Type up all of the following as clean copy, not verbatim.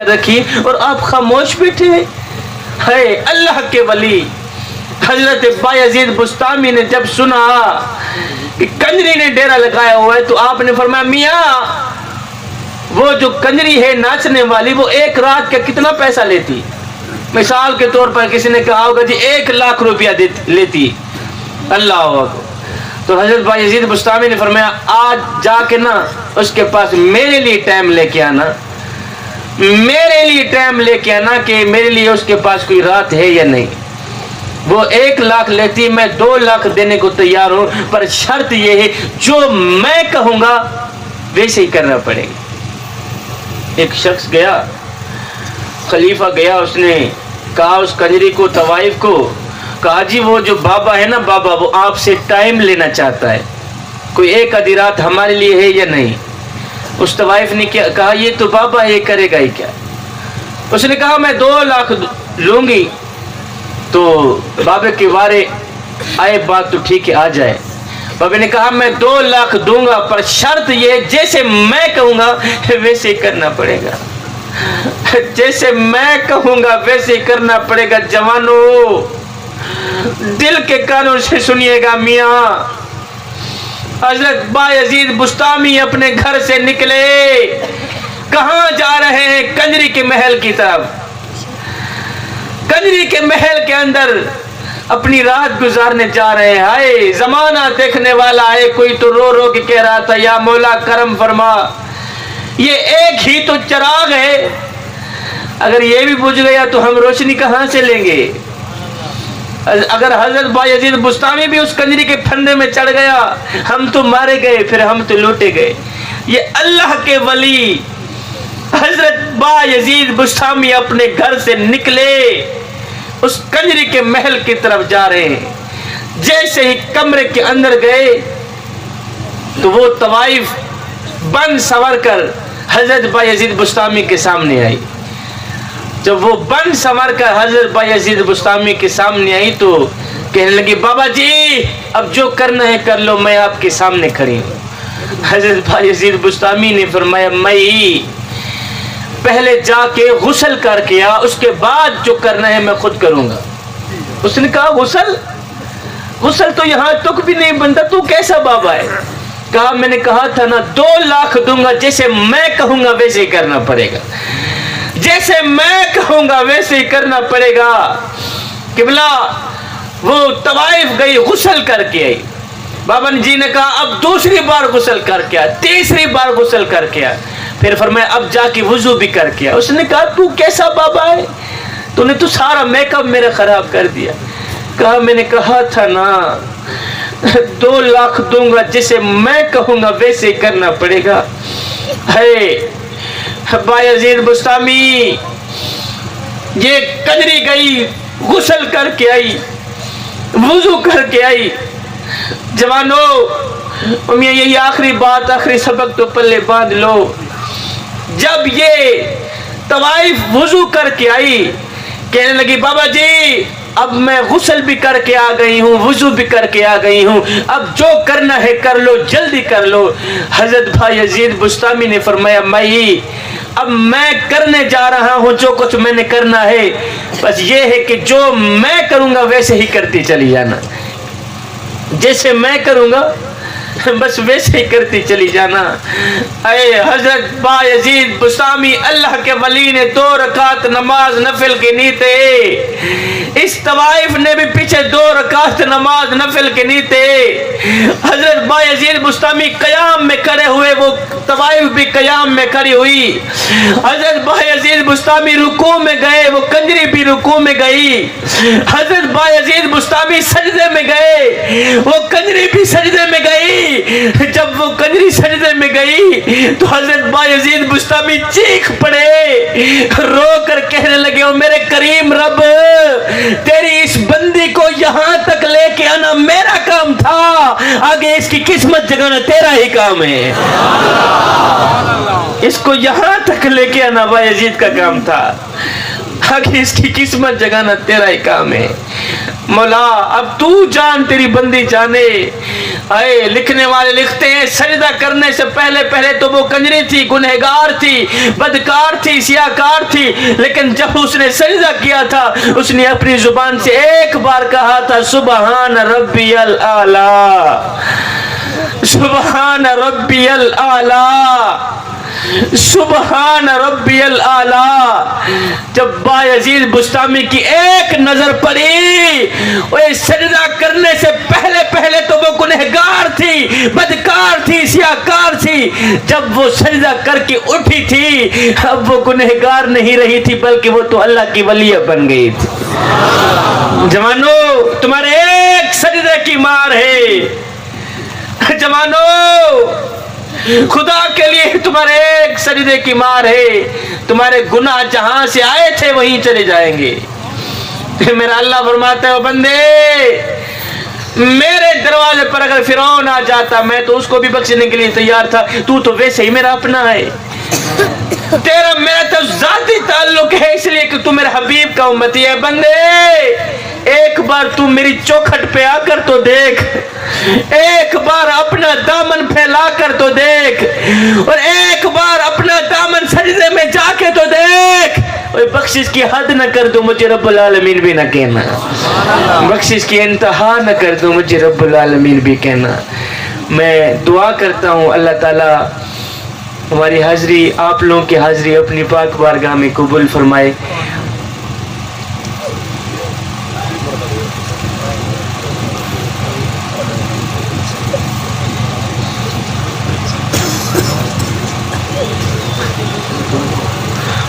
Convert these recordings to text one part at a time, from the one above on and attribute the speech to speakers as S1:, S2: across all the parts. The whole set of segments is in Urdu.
S1: رکھی اور آپ خاموش بیٹھے ہیں. ہے اللہ کے ولی حضرت بایزید بستامی نے جب سنا کہ کنجری نے ڈیرا لگایا ہوا ہے تو آپ نے فرمایا میاں وہ جو کنجری ہے ناچنے والی وہ ایک رات کا کتنا پیسہ لیتی؟ مثال کے طور پر کسی نے کہا ہوگا جی 1,00,000 روپیہ لیتی. اللہ اکبر. تو حضرت بایزید بستامی نے فرمایا آج جا کے نا اس کے پاس میرے لیے ٹائم لے کے آنا، میرے لیے ٹائم لے کے آنا کہ میرے لیے اس کے پاس کوئی رات ہے یا نہیں. وہ 1,00,000 لیتی، میں 2,00,000 دینے کو تیار ہوں، پر شرط یہ ہے جو میں کہوں گا ویسے ہی کرنا پڑے گا. ایک شخص گیا، خلیفہ گیا، اس نے کہا اس کنجری کو، طوائف کو، کہا جی وہ جو بابا ہے نا بابا وہ آپ سے ٹائم لینا چاہتا ہے، کوئی ایک آدھی رات ہمارے لیے ہے یا نہیں؟ اس طوائف نے کہا یہ تو بابا یہ کرے گا ہی کیا. اس نے کہا میں 2,00,000 لوں گی. تو بابے کے وارے آئے بات تو ٹھیک ہے آ جائے. بابے نے کہا میں 2,00,000 دوں گا پر شرط یہ جیسے میں کہوں گا ویسے ہی کرنا پڑے گا، جیسے میں کہوں گا ویسے ہی کرنا پڑے گا. جوانو دل کے کانوں سے سنیے گا. میاں حضرت بایزید بستامی اپنے گھر سے نکلے، کہاں جا رہے ہیں؟ کنجری کے محل کی طرف. کنجری کے محل کے اندر اپنی رات گزارنے جا رہے ہیں. ہائے زمانہ دیکھنے والا ہے. کوئی تو رو رو کے کہہ رہا تھا یا مولا کرم فرما، یہ ایک ہی تو چراغ ہے، اگر یہ بھی بجھ گیا تو ہم روشنی کہاں سے لیں گے؟ اگر حضرت بایزید بستامی بھی اس کنجری کے پھندے میں چڑھ گیا ہم تو مارے گئے، پھر ہم تو لوٹے گئے. یہ اللہ کے ولی حضرت بایزید بستامی اپنے گھر سے نکلے، اس کنجری کے محل کی طرف جا رہے ہیں. جیسے ہی کمرے کے اندر گئے تو وہ طوائف بن سور کر حضرت بایزید بستامی کے سامنے آئی. جب وہ بن سنور کر حضرت بایزید بستامی کے سامنے آئی تو کہنے لگی بابا جی اب جو کرنا ہے کر لو، میں آپ کے سامنے کھڑی ہوں. حضرت بایزید بستامی نے فرمایا میں پہلے جا کے غسل کر کے آ، اس کے بعد جو کرنا ہے میں خود کروں گا. اس نے کہا غسل تو یہاں تک بھی نہیں بنتا، تو کیسا بابا ہے؟ کہا میں نے کہا تھا نا 2,00,000 دوں گا، جیسے میں کہوں گا ویسے ہی کرنا پڑے گا، جیسے میں کہوں گا ویسے ہی کرنا پڑے گا. قبلہ وہ طوائف گئی، غسل کر کے آئی. بابا جی نے کہا اب دوسری بار غسل کر کے آ، تیسری بار غسل کر کے آ. پھر فرمایا اب جا کے وضو بھی کر کے آ. اس نے کہا تو کیسا بابا ہے، تو نے تو سارا میک اپ میرا خراب کر دیا. کہا میں نے کہا تھا نا 2,00,000 دوں گا، جیسے میں کہوں گا ویسے ہی کرنا پڑے گا. ہے بایزید بستامی یہ کنجری گئی، غسل کر کے آئی، وضو کر کے آئی. جوانو یہی آخری بات، آخری سبق تو پلے باندھ لو. جب یہ طوائف وضو کر کے آئی کہنے لگی بابا جی اب میں غسل بھی کر کے آ گئی ہوں، وضو بھی کر کے آ گئی ہوں، اب جو کرنا ہے کر لو، جلدی کر لو. حضرت بایزید بستامی نے فرمایا اب میں کرنے جا رہا ہوں جو کچھ میں نے کرنا ہے، بس یہ ہے کہ جو میں کروں گا ویسے ہی کرتی چلی جانا، جیسے میں کروں گا بس ویسے ہی کرتی چلی جانا. اے حضرت بایزید بستامی اللہ کے ولی نے 2 رکعت نماز نفل کی نیتے، اس طوائف نے بھی پیچھے 2 رکعت نماز نفل کی نیتے. حضرت بایزید بستامی قیام میں کھڑے ہوئے، وہ طوائف بھی قیام میں کھڑی ہوئی. حضرت بایزید بستامی رکوع میں گئے، وہ کنجری بھی رکوع میں گئی. حضرت بایزید بستامی سجدے میں گئے، وہ کنجری بھی سجدے میں گئی. جب وہ کنجری سجدے میں گئی تو حضرت بایزید بستامی چیخ پڑے، رو کر کہنے لگے او میرے کریم رب، تیری اس بندی کو یہاں تک لے کے آنا میرا کام تھا، آگے اس کی قسمت جگانا تیرا ہی کام ہے. اس کو یہاں تک لے کے آنا بایزید کا کام تھا، آگے اس کی قسمت جگانا تیرا ہی کام ہے. مولا اب تو جان، تیری بندی جانے. اے لکھنے والے لکھتے ہیں سجدہ کرنے سے پہلے تو وہ کنجری تھی، گنہگار تھی، بدکار تھی، سیاہکار تھی، لیکن جب اس نے سجدہ کیا تھا اس نے اپنی زبان سے ایک بار کہا تھا سبحان ربی الاعلی، سبحان ربی الاعلی، سبحان ربی الاعلی. جب بایزید بستامی کی ایک نظر پڑی، وہ سجدہ کرنے سے پہلے تو وہ گنہگار تھی، بدکار تھی، سیاہکار تھی. جب وہ سجدہ کر کے اٹھی تھی اب وہ گنہگار نہیں رہی تھی بلکہ وہ تو اللہ کی ولیہ بن گئی تھی. جوانو تمہارے ایک سجدے کی مار ہے، جوانو خدا کے لیے تمہارے ایک سجدے کی مار ہے. تمہارے گناہ جہاں سے آئے تھے وہیں چلے جائیں گے. میرا اللہ فرماتا ہے او بندے، میرے دروازے پر اگر فرعون آ جاتا میں تو اس کو بھی بخشنے کے لیے تیار تھا. تو ویسے ہی میرا اپنا ہے، تیرا میرا تو ذاتی تعلق ہے اس لیے کہ تو میرے حبیب کا امتی ہے. بندے ایک بار تو میری چوکھٹ پہ آ کر تو دیکھ، ایک بار اپنا دامن پھیلا کر تو دیکھ، اور ایک بار اپنا دامن سجدے میں جا کے تو دیکھ. اور بخشش کی حد نہ کر دو مجھے رب العالمین بھی نہ کہنا، بخشش کی انتہا نہ کر دو مجھے رب العالمین بھی کہنا. میں دعا کرتا ہوں اللہ تعالی ہماری حاضری، آپ لوگوں کی حاضری اپنی پاک بارگاہ میں قبول فرمائے.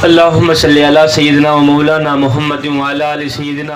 S1: اللہم صلی علی سیدنا و مولانا محمد و علی آل سیدنا